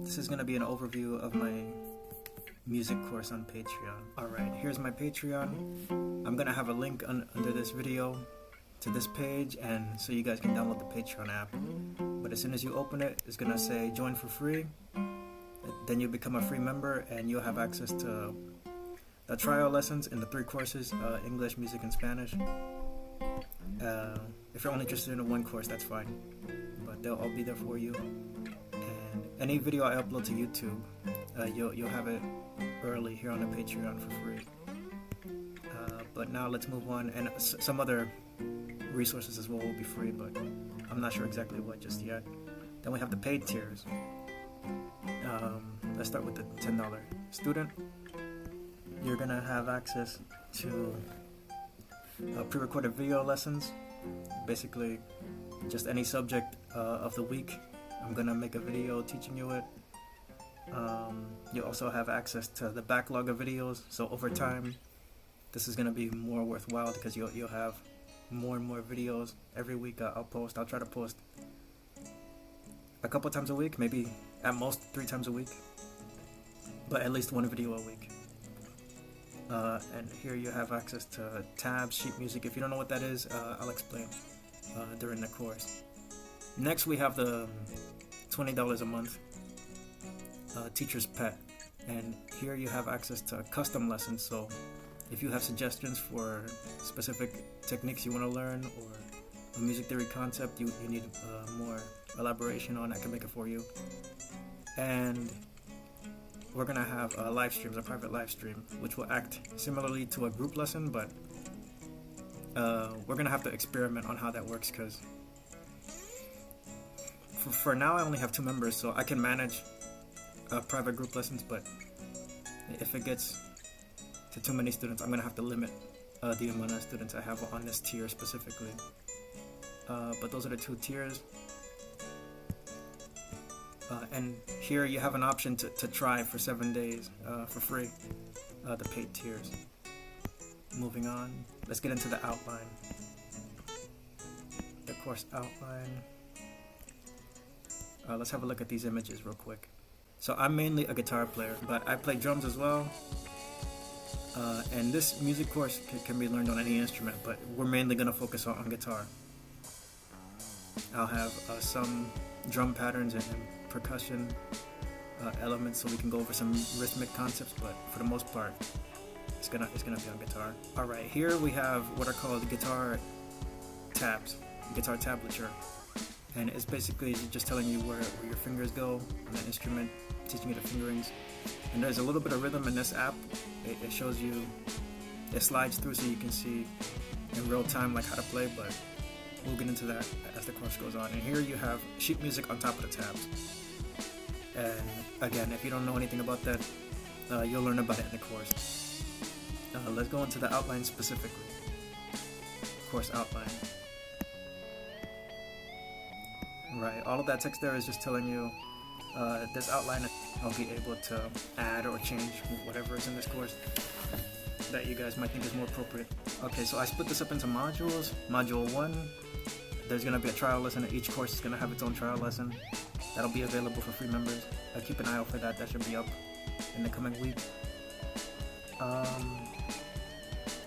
This is going to be an overview of my music course on Patreon. Alright, here's my Patreon. I'm going to have a link under this video to this page, and so you guys can download the Patreon app. But as soon as you open it, it's going to say join for free. Then you become a free member and you'll have access to the trial lessons in the 3 courses, English, music, and Spanish. If you're only interested in one course, that's fine, but they'll all be there for you. And any video I upload to YouTube, you'll have it early here on the Patreon for free. But now let's move on, and some other resources as well will be free, but I'm not sure exactly what just yet. Then we have the paid tiers. Let's start with the $10 student. You're gonna have access to pre-recorded video lessons, basically just any subject of the week. I'm gonna make a video teaching you it. You also have access to the backlog of videos, so over time this is gonna be more worthwhile because you'll have more and more videos every week. I'll try to post a couple times a week, maybe at most 3 times a week, but at least 1 video a week. And here you have access to tabs, sheet music. If you don't know what that is, I'll explain during the course. Next we have the $20 a month teacher's pet, and here you have access to custom lessons. So if you have suggestions for specific techniques you want to learn, or a music theory concept you need more elaboration on, I can make it for you. And we're gonna have live streams, a private live stream, which will act similarly to a group lesson, but we're gonna have to experiment on how that works, because for now I only have 2 members, so I can manage private group lessons, but if it gets to too many students, I'm gonna have to limit the amount of students I have on this tier specifically. But those are the 2 tiers. And here you have an option to try for 7 days for free, the paid tiers. Moving on, let's get into the outline. The course outline. Let's have a look at these images real quick. So I'm mainly a guitar player, but I play drums as well. And this music course can be learned on any instrument, but we're mainly going to focus on guitar. I'll have some drum patterns and percussion elements, so we can go over some rhythmic concepts, but for the most part it's gonna be on guitar. Alright, here we have what are called guitar tabs, guitar tablature, and it's basically just telling you where your fingers go on the instrument, teaching you the fingerings. And there's a little bit of rhythm in this app. It shows you, it slides through so you can see in real time like how to play, but we'll get into that as the course goes on. And here you have sheet music on top of the tabs. And again, if you don't know anything about that, you'll learn about it in the course. Let's go into the outline specifically. Course outline. Right, all of that text there is just telling you this outline. I'll be able to add or change whatever is in this course that you guys might think is more appropriate. Okay, so I split this up into modules. Module 1, there's going to be a trial lesson. Each course is going to have its own trial lesson. That'll be available for free members. Keep an eye out for that. That should be up in the coming week.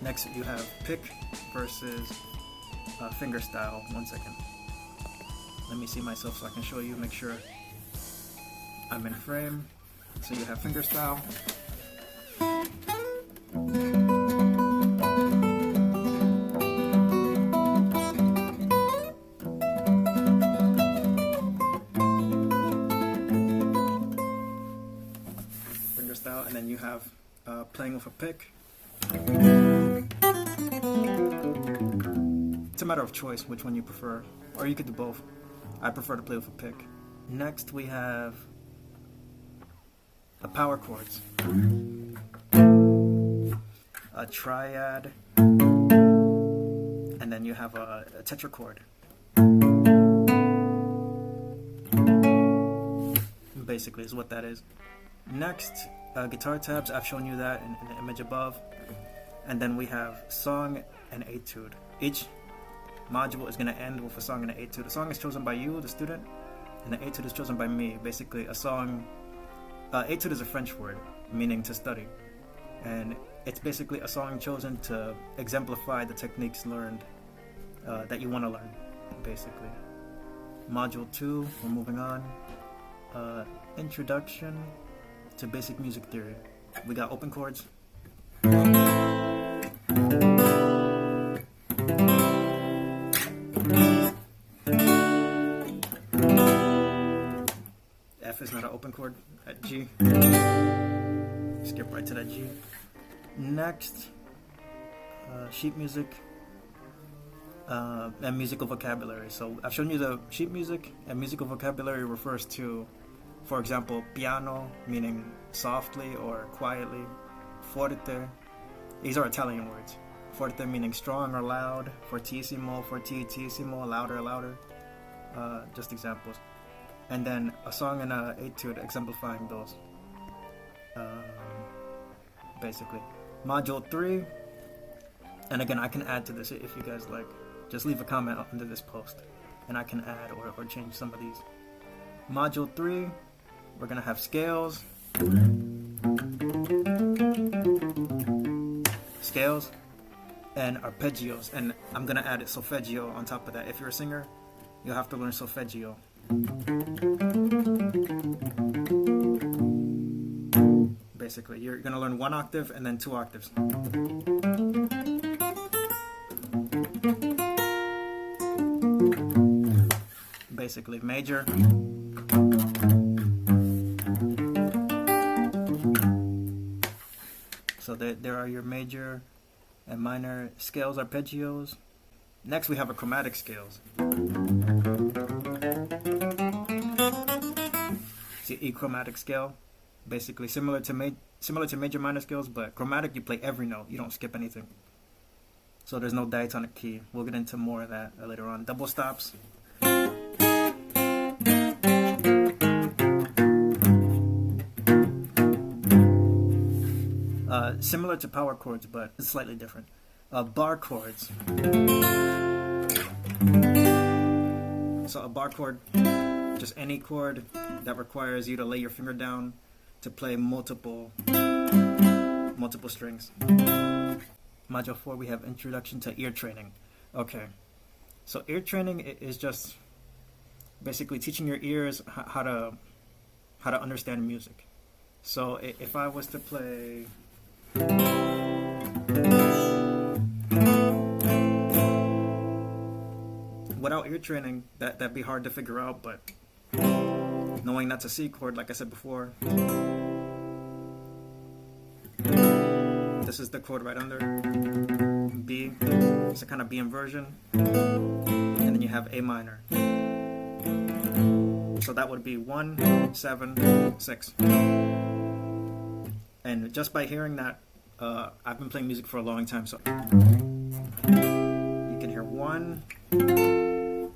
Next you have pick versus fingerstyle. 1 second. Let me see myself so I can show you, make sure I'm in frame. So you have fingerstyle. Fingerstyle, and then you have playing with a pick. It's a matter of choice which one you prefer, or you could do both. I prefer to play with a pick. Next we have the power chords, a triad, and then you have a tetrachord. Basically is what that is. Next, guitar tabs, I've shown you that in the image above. And then we have song and etude. Each module is going to end with a song and an etude. The song is chosen by you, the student, and the etude is chosen by me. Basically, a song Etude is a French word meaning to study, and it's basically a song chosen to exemplify the techniques learned that you want to learn, basically. Module 2, we're moving on. Introduction to basic music theory. We got open chords. F is not an open chord at G. Skip right to that G. Next, sheet music and musical vocabulary. So I've shown you the sheet music, and musical vocabulary refers to, for example, piano, meaning softly or quietly. Forte, these are Italian words. Forte meaning strong or loud. Fortissimo, fortissimo, louder, louder. Just examples. And then a song and a etude exemplifying those. Basically. Module 3, and again, I can add to this if you guys like. Just leave a comment under this post, and I can add or change some of these. Module 3, we're going to have scales. Scales and arpeggios, and I'm going to add solfeggio on top of that. If you're a singer, you'll have to learn solfeggio. Basically, you're going to learn 1 octave and then 2 octaves. Basically, major. So there are your major and minor scales, arpeggios. Next, we have a chromatic scales. See, E chromatic scale. Basically similar to major minor scales, but chromatic you play every note, you don't skip anything. So there's no diatonic key. We'll get into more of that later on. Double stops. Similar to power chords, but it's slightly different. Bar chords. So a bar chord, just any chord that requires you to lay your finger down to play multiple strings. Module 4, we have introduction to ear training. Okay, so ear training is just basically teaching your ears how to understand music. So if I was to play without ear training, that'd be hard to figure out, but knowing that's a C chord, like I said before, this is the chord right under B. It's a kind of B inversion, and then you have A minor. So that would be 1, 7, 6. And just by hearing that, I've been playing music for a long time, so you can hear 1,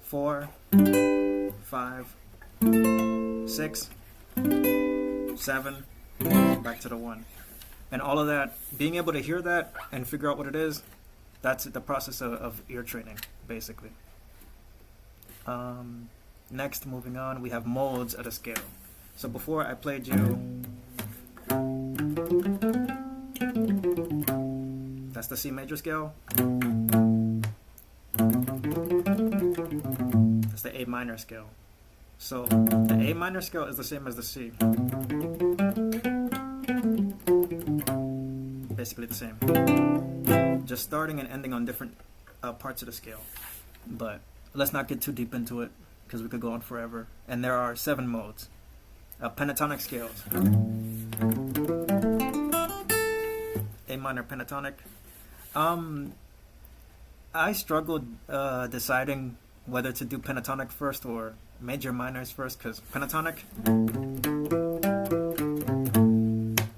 4, 5, 6, 7, back to the 1. And all of that, being able to hear that and figure out what it is, that's the process of ear training, basically. Next, moving on, we have modes at a scale. So before I played you, that's the C major scale. That's the A minor scale. So the A minor scale is the same as the C. Basically the same. Just starting and ending on different parts of the scale. But let's not get too deep into it, because we could go on forever. And there are 7 modes. Pentatonic scales. A minor pentatonic. I struggled deciding whether to do pentatonic first or major minors first, because pentatonic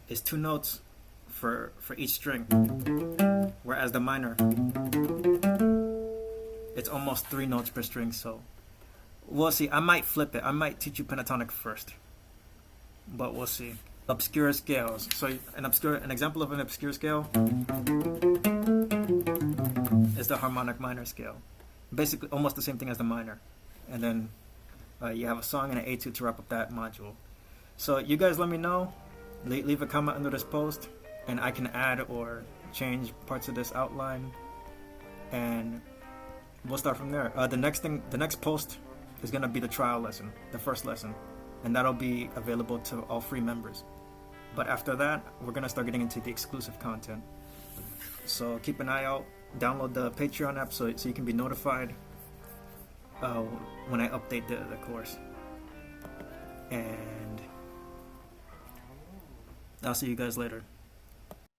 is 2 notes for each string, whereas the minor, it's almost 3 notes per string. So we'll see. I might flip it. I might teach you pentatonic first, but we'll see. Obscure scales. So an example of an obscure scale is the harmonic minor scale. Basically almost the same thing as the minor. And then you have a song and an etude to wrap up that module. So you guys let me know. Leave a comment under this post, and I can add or change parts of this outline, and we'll start from there. The next post is gonna be the trial lesson, the first lesson, and that'll be available to all free members. But after that, we're gonna start getting into the exclusive content. So keep an eye out. Download the Patreon app so you can be notified when I update the course. And I'll see you guys later.